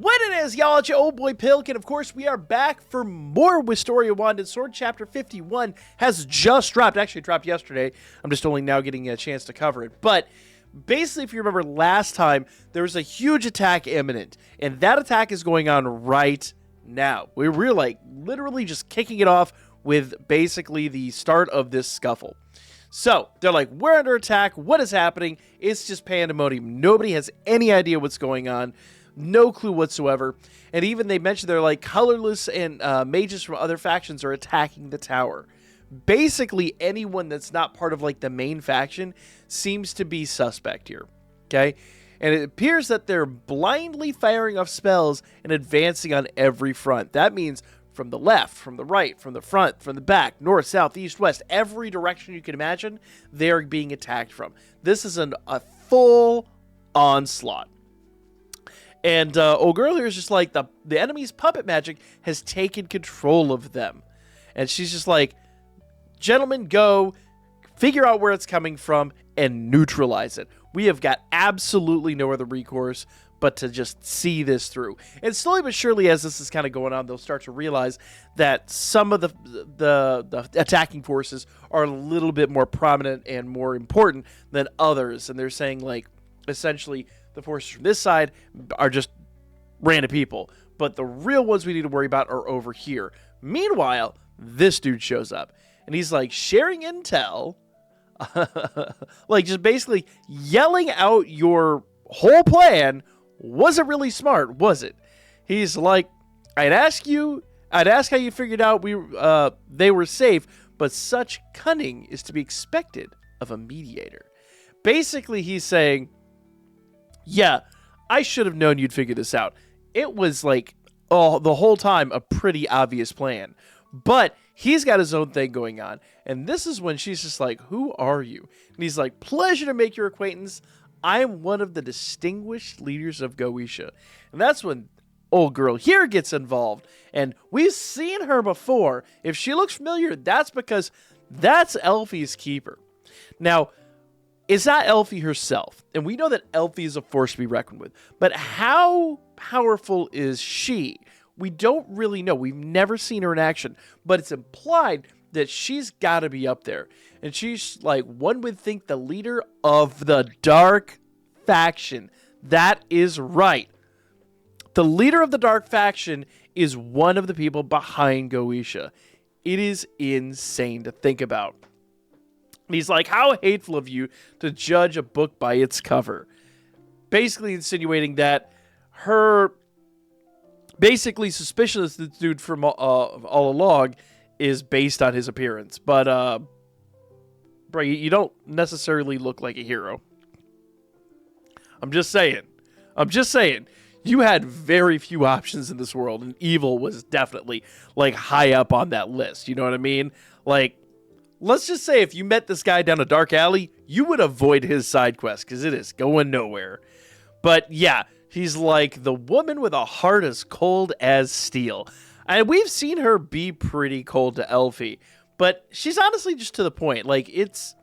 What it is, y'all, it's your old boy Pilk, and of course we are back for more Wistoria Wand, and Sword Chapter 51 has just dropped. Actually, it dropped yesterday. I'm just only now getting a chance to cover it. But basically, if you remember last time, there was a huge attack imminent, and that attack is going on right now. We're like literally just kicking it off with basically the start of this scuffle. So, they're like, we're under attack, what is happening? It's just pandemonium. Nobody has any idea what's going on. No clue whatsoever. And even they mentioned they're like colorless and mages from other factions are attacking the tower. Basically, anyone that's not part of like the main faction seems to be suspect here. Okay? And it appears that they're blindly firing off spells and advancing on every front. That means from the left, from the right, from the front, from the back, north, south, east, west, every direction you can imagine, they're being attacked from. This is a full onslaught. And old girl here is just like, the enemy's puppet magic has taken control of them. And she's just like, gentlemen, go figure out where it's coming from and neutralize it. We have got absolutely no other recourse but to just see this through. And slowly but surely, as this is kind of going on, they'll start to realize that some of the attacking forces are a little bit more prominent and more important than others. And they're saying, like, essentially, the forces from this side are just random people, but the real ones we need to worry about are over here. Meanwhile, this dude shows up, and he's like sharing intel, like just basically yelling out your whole plan. Wasn't really smart, was it? He's like, I'd ask how you figured out they were safe, but such cunning is to be expected of a mediator. Basically, he's saying, yeah, I should have known you'd figure this out. It was like, the whole time, a pretty obvious plan. But he's got his own thing going on. And this is when she's just like, who are you? And he's like, pleasure to make your acquaintance. I am one of the distinguished leaders of Goetia. And that's when old girl here gets involved. And we've seen her before. If she looks familiar, that's because that's Elfie's keeper. Now, it's not Elfie herself, and we know that Elfie is a force to be reckoned with, but how powerful is she? We don't really know. We've never seen her in action, but it's implied that she's got to be up there. And she's like, one would think the leader of the Dark Faction. That is right. The leader of the Dark Faction is one of the people behind Goetia. It is insane to think about. And he's like, how hateful of you to judge a book by its cover. Basically insinuating that her basically suspicion of this dude from all along is based on his appearance. But, bro, you don't necessarily look like a hero. I'm just saying. You had very few options in this world, and evil was definitely, like, high up on that list. You know what I mean? Like, let's just say if you met this guy down a dark alley, you would avoid his side quest because it is going nowhere. But yeah, he's like the woman with a heart as cold as steel. And we've seen her be pretty cold to Elfie, but she's honestly just to the point. Like, it's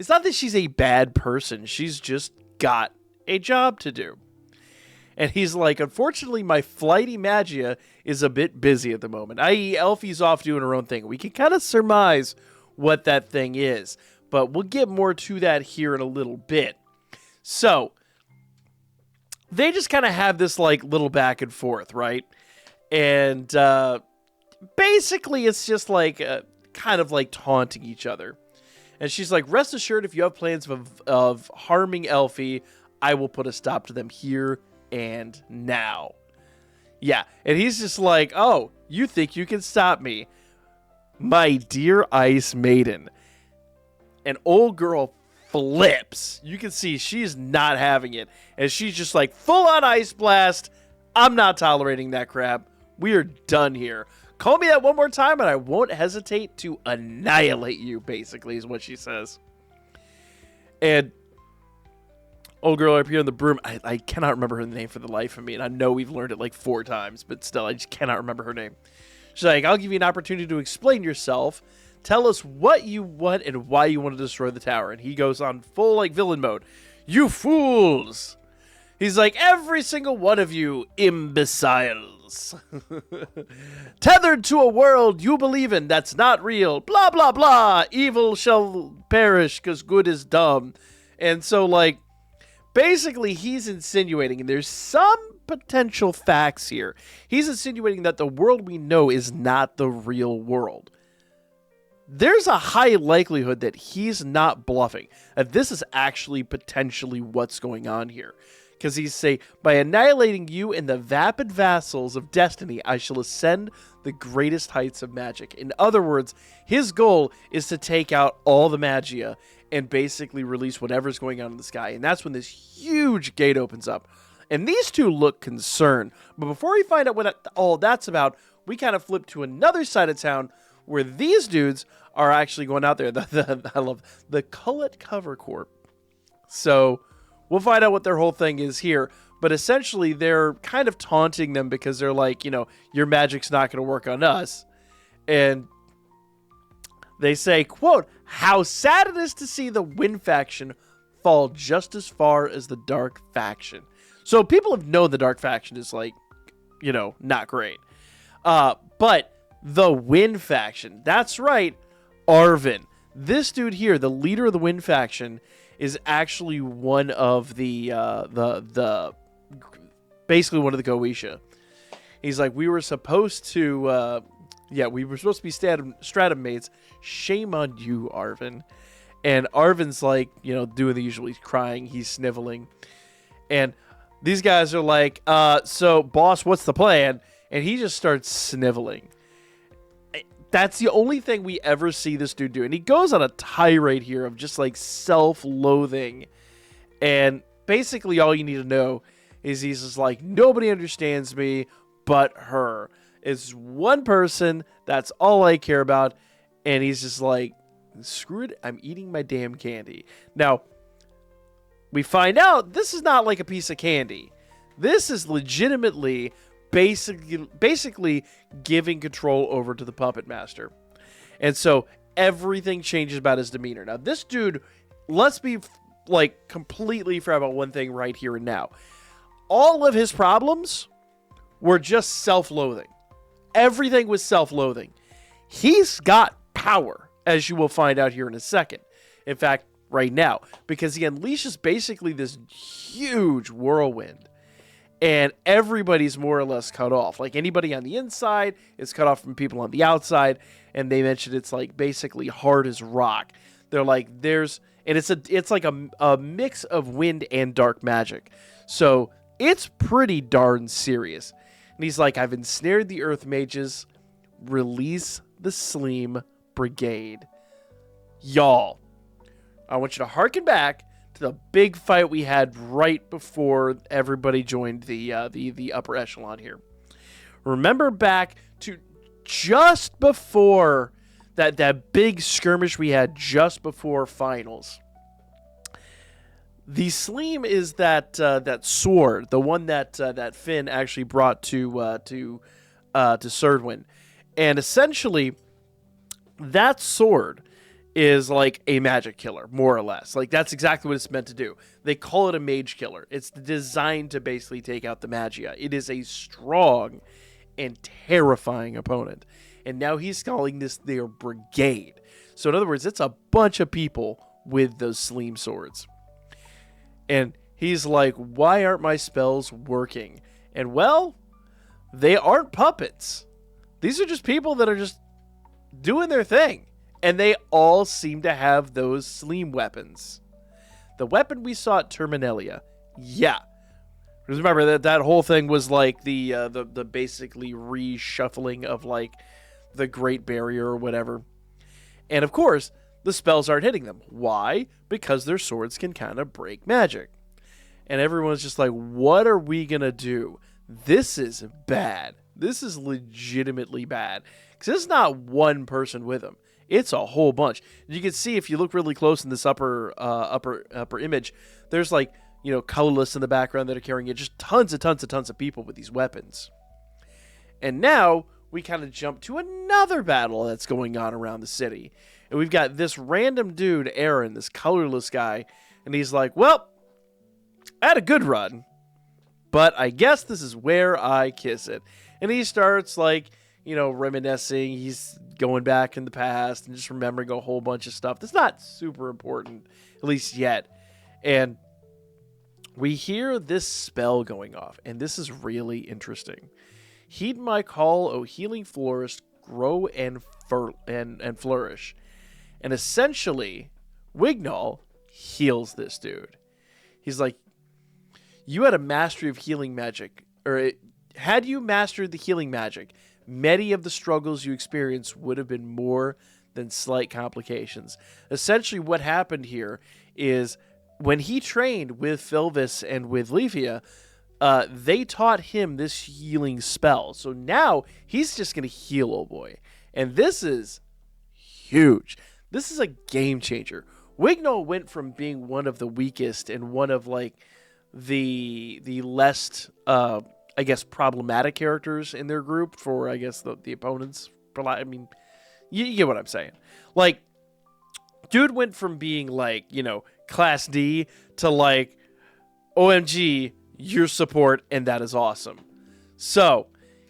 not that she's a bad person. She's just got a job to do. And he's like, unfortunately, my flighty magia is a bit busy at the moment, i.e. Elfie's off doing her own thing. We can kind of surmise what that thing is, but we'll get more to that here in a little bit. So they just kind of have this like little back and forth, right? And basically it's just like kind of like taunting each other. And she's like, rest assured, if you have plans of harming Elfie, I will put a stop to them here and now. Yeah, and he's just like, oh, you think you can stop me? My dear Ice Maiden. And old girl flips. You can see she's not having it. And she's just like, full on Ice Blast. I'm not tolerating that crap. We are done here. Call me that one more time and I won't hesitate to annihilate you, basically, is what she says. And old girl up here in the broom, I cannot remember her name for the life of me. And I know we've learned it like 4 times, but still, I just cannot remember her name. She's like, I'll give you an opportunity to explain yourself. Tell us what you want and why you want to destroy the tower. And he goes on full like villain mode. You fools! He's like, every single one of you imbeciles. Tethered to a world you believe in that's not real. Blah, blah, blah. Evil shall perish because good is dumb. And so, like, basically he's insinuating, and there's some potential facts here. He's insinuating that the world we know is not the real world. There's a high likelihood that he's not bluffing, that this is actually potentially what's going on here. Because he's say, by annihilating you and the vapid vassals of destiny, I shall ascend the greatest heights of magic. In other words, his goal is to take out all the magia and basically release whatever's going on in the sky. And that's when this huge gate opens up. And these two look concerned. But before we find out what all that's about, we kind of flip to another side of town where these dudes are actually going out there. I love the Cullet Cover Corp. So we'll find out what their whole thing is here. But essentially, they're kind of taunting them because they're like, you know, your magic's not going to work on us. And they say, quote, how sad it is to see the Wind faction fall just as far as the Dark faction. So people have known the Dark faction is like, you know, not great. But the Wind faction, that's right, Arvin. This dude here, the leader of the Wind faction, is actually one of the basically one of the Goetia. He's like, we were supposed to, be stratum mates. Shame on you, Arvin. And Arvin's like, you know, doing the usual. He's crying, he's sniveling. And these guys are like, so boss, what's the plan? And he just starts sniveling. That's the only thing we ever see this dude do. And he goes on a tirade here of just like self-loathing. And basically all you need to know is he's just like, nobody understands me but her. It's one person. That's all I care about. And he's just like, screw it. I'm eating my damn candy. Now, we find out this is not like a piece of candy. This is legitimately basically giving control over to the puppet master. And so everything changes about his demeanor. Now, this dude, let's be like completely fair about one thing right here and now. All of his problems were just self-loathing. Everything was self-loathing. He's got power, as you will find out here in a second. In fact, right now, because he unleashes basically this huge whirlwind. And everybody's more or less cut off. Like anybody on the inside is cut off from people on the outside. And they mentioned it's like basically hard as rock. They're like, it's like a mix of wind and dark magic. So it's pretty darn serious. And he's like, I've ensnared the earth mages. Release the Sleem Brigade. Y'all, I want you to harken back to the big fight we had right before everybody joined the upper echelon here. Remember back to just before that big skirmish we had just before finals. The Sleem is that sword, the one that Finn actually brought to Serdwin, and essentially that sword is like a magic killer, more or less. Like, that's exactly what it's meant to do. They call it a mage killer. It's designed to basically take out the magia. It is a strong and terrifying opponent. And now he's calling this their brigade. So in other words, it's a bunch of people with those Sleem swords. And he's like, why aren't my spells working? And well, they aren't puppets. These are just people that are just doing their thing. And they all seem to have those Sleem weapons. The weapon we saw at Terminalia, yeah. Remember that whole thing was like the basically reshuffling of like the Great Barrier or whatever. And of course, the spells aren't hitting them. Why? Because their swords can kind of break magic. And everyone's just like, what are we going to do? This is bad. This is legitimately bad. Because it's not one person with them. It's a whole bunch. You can see if you look really close in this upper image, there's like, you know, colorless in the background that are carrying it. Just tons of people with these weapons. And now we kind of jump to another battle that's going on around the city. And we've got this random dude, Aaron, this colorless guy. And he's like, well, I had a good run. but I guess this is where I kiss it. And he starts, like, reminiscing. He's going back in the past and just remembering a whole bunch of stuff that's not super important, at least yet. And we hear this spell going off, and this is really interesting. Heed my call, O healing florist, grow and flourish. And essentially, Wignall heals this dude. He's like, you had a mastery of healing magic, had you mastered the healing magic, many of the struggles you experienced would have been more than slight complications. Essentially, what happened here is when he trained with Filvis and with Levia, they taught him this healing spell. So now he's just going to heal old boy. And this is huge. This is a game changer. Wignall went from being one of the weakest and one of, like, the less, I guess, problematic characters in their group for, I guess, the opponents. I mean, you get what I'm saying. Like, dude went from being, like, Class D to, like, OMG, your support, and that is awesome. So,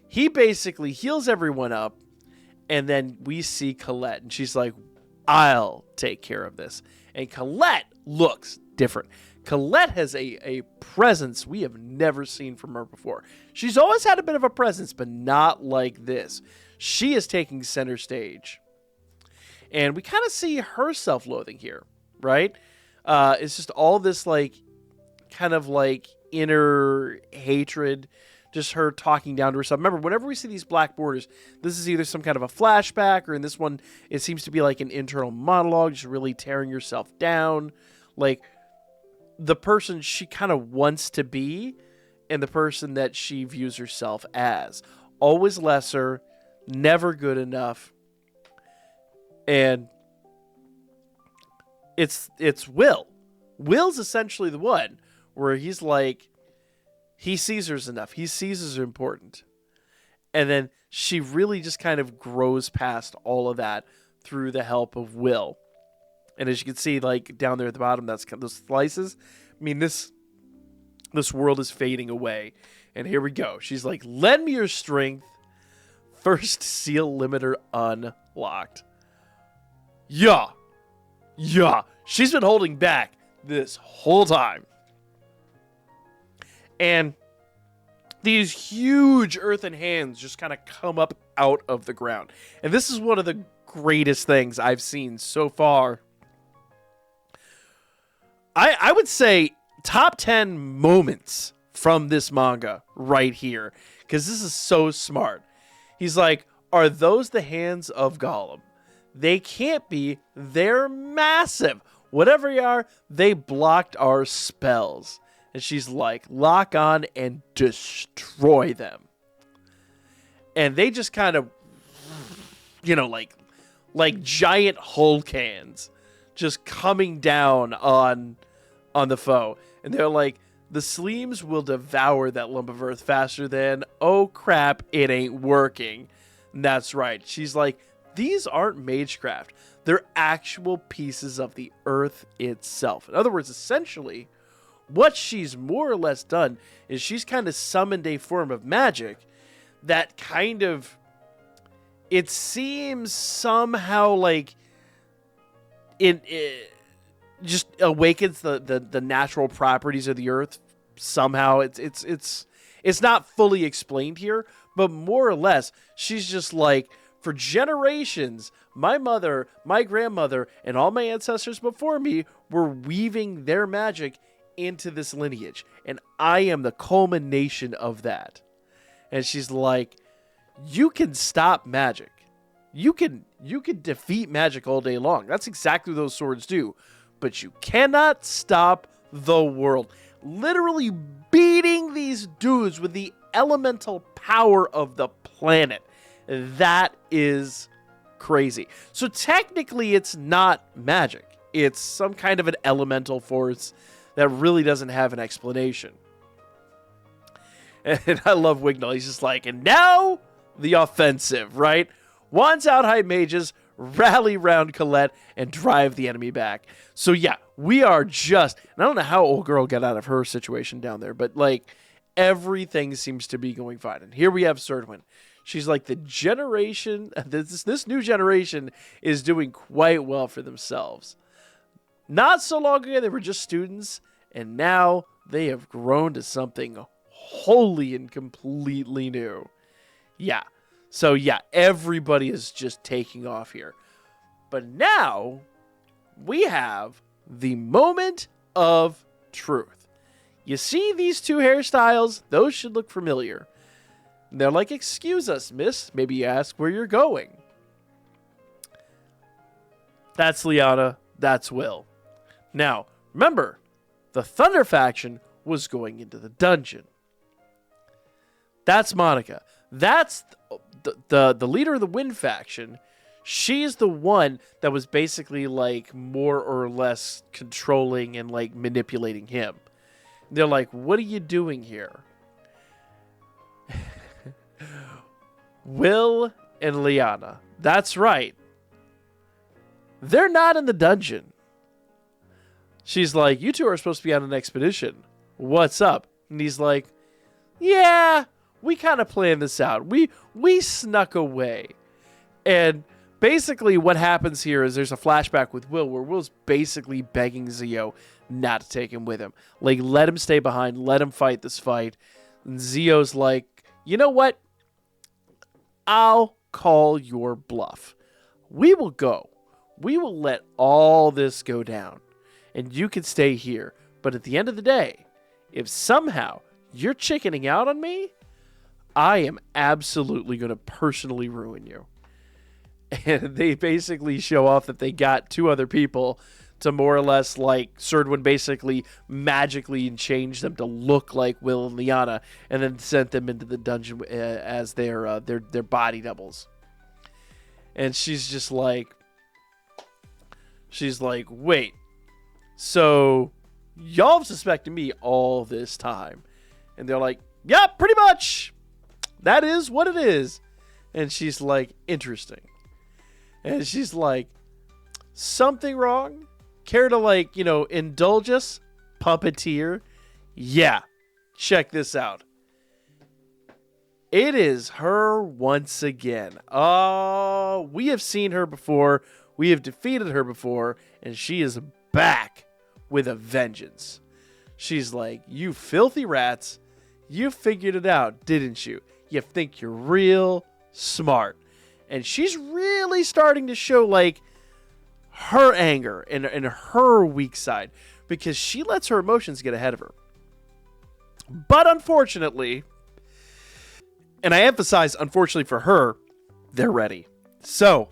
he basically heals everyone up, and then we see Colette, and she's like, I'll take care of this. And Colette looks different. Colette has a presence we have never seen from her before. She's always had a bit of a presence, but not like this. She is taking center stage. And we kind of see her self-loathing here, right? It's just all this, like, kind of, like, inner hatred, just her talking down to herself. Remember, whenever we see these black borders, this is either some kind of a flashback, or in this one, it seems to be like an internal monologue, just really tearing yourself down. Like, the person she kind of wants to be and the person that she views herself as. Always lesser, never good enough. And it's Will. Will's essentially the one where he's like, he sees her as enough. He sees her as important. And then she really just kind of grows past all of that through the help of Will. And as you can see, like, down there at the bottom, that's those slices. I mean, this world is fading away. And here we go. She's like, lend me your strength. First seal limiter unlocked. Yeah. She's been holding back this whole time. And these huge earthen hands just kind of come up out of the ground. And this is one of the greatest things I've seen so far. I would say top 10 moments from this manga right here, because this is so smart. He's like, are those the hands of Gollum? They can't be. They're massive. Whatever they are, they blocked our spells. And she's like, lock on and destroy them. And they just kind of, like giant Hulk hands just coming down on the foe. And they're like, the Sleems will devour that lump of earth faster than, oh crap, it ain't working. And that's right. She's like, these aren't magecraft. They're actual pieces of the earth itself. In other words, essentially, what she's more or less done is she's kind of summoned a form of magic that kind of, it seems somehow like it just awakens the natural properties of the earth. Somehow it's not fully explained here, but more or less she's just like, for generations, my mother, my grandmother, and all my ancestors before me were weaving their magic into this lineage, and I am the culmination of that. And she's like, you can stop magic. You can defeat magic all day long. That's exactly what those swords do. But you cannot stop the world. Literally beating these dudes with the elemental power of the planet. That is crazy. So technically it's not magic. It's some kind of an elemental force that really doesn't have an explanation. And I love Wignall. He's just like, and now the offensive, right? Wands out high mages, rally round Colette, and drive the enemy back. So yeah, we are just, and I don't know how old girl got out of her situation down there, but like, everything seems to be going fine. And here we have Serdwin. She's like, the generation, this new generation is doing quite well for themselves. Not so long ago, they were just students, and now they have grown to something wholly and completely new. Yeah. So yeah, everybody is just taking off here. But now we have the moment of truth. You see these two hairstyles? Those should look familiar. And they're like, excuse us, miss. Maybe you ask where you're going. That's Liana. That's Will. Now, remember, the Thunder faction was going into the dungeon. That's Monica. That's the leader of the Wind faction. She's the one that was basically like more or less controlling and like manipulating him. They're like, what are you doing here? Will and Liana. That's right. They're not in the dungeon. She's like, you two are supposed to be on an expedition. What's up? And he's like, yeah, we kind of planned this out. We snuck away. And basically what happens here is there's a flashback with Will where Will's basically begging Zio not to take him with him. Like, let him stay behind. Let him fight this fight. And Zio's like, you know what? I'll call your bluff. We will go. We will let all this go down. And you can stay here. But at the end of the day, if somehow you're chickening out on me, I am absolutely going to personally ruin you. And they basically show off that they got two other people to more or less like Serdwin basically magically changed them to look like Will and Liana, and then sent them into the dungeon as their body doubles. And she's like, wait, so y'all have suspected me all this time? And they're like, yeah, pretty much. That is what it is. And she's like, interesting. And she's like, something wrong? Care to, like, indulge us? Puppeteer? Yeah. Check this out. It is her once again. Oh, we have seen her before. We have defeated her before. And she is back with a vengeance. She's like, you filthy rats. You figured it out, didn't you? You think you're real smart. And she's really starting to show, like, her anger and her weak side, because she lets her emotions get ahead of her. But unfortunately, and I emphasize unfortunately for her, they're ready. So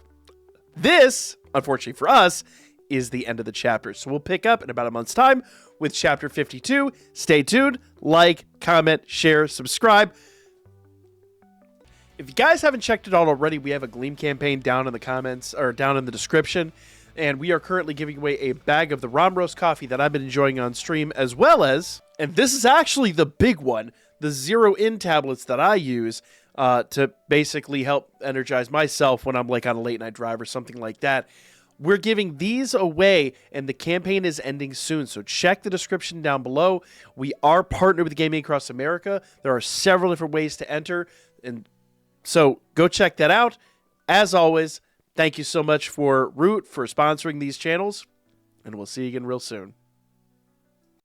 this, unfortunately for us, is the end of the chapter. So we'll pick up in about a month's time with chapter 52. Stay tuned. Like, comment, share, subscribe. If you guys haven't checked it out already, we have a Gleam campaign down in the comments, or down in the description. And we are currently giving away a bag of the Rom Roast coffee that I've been enjoying on stream, as well as, and this is actually the big one, the Zero In tablets that I use to basically help energize myself when I'm like on a late night drive or something like that. We're giving these away, and the campaign is ending soon, so check the description down below. We are partnered with Gaming Across America. There are several different ways to enter, and so go check that out. As always, thank you so much for Root for sponsoring these channels, and we'll see you again real soon.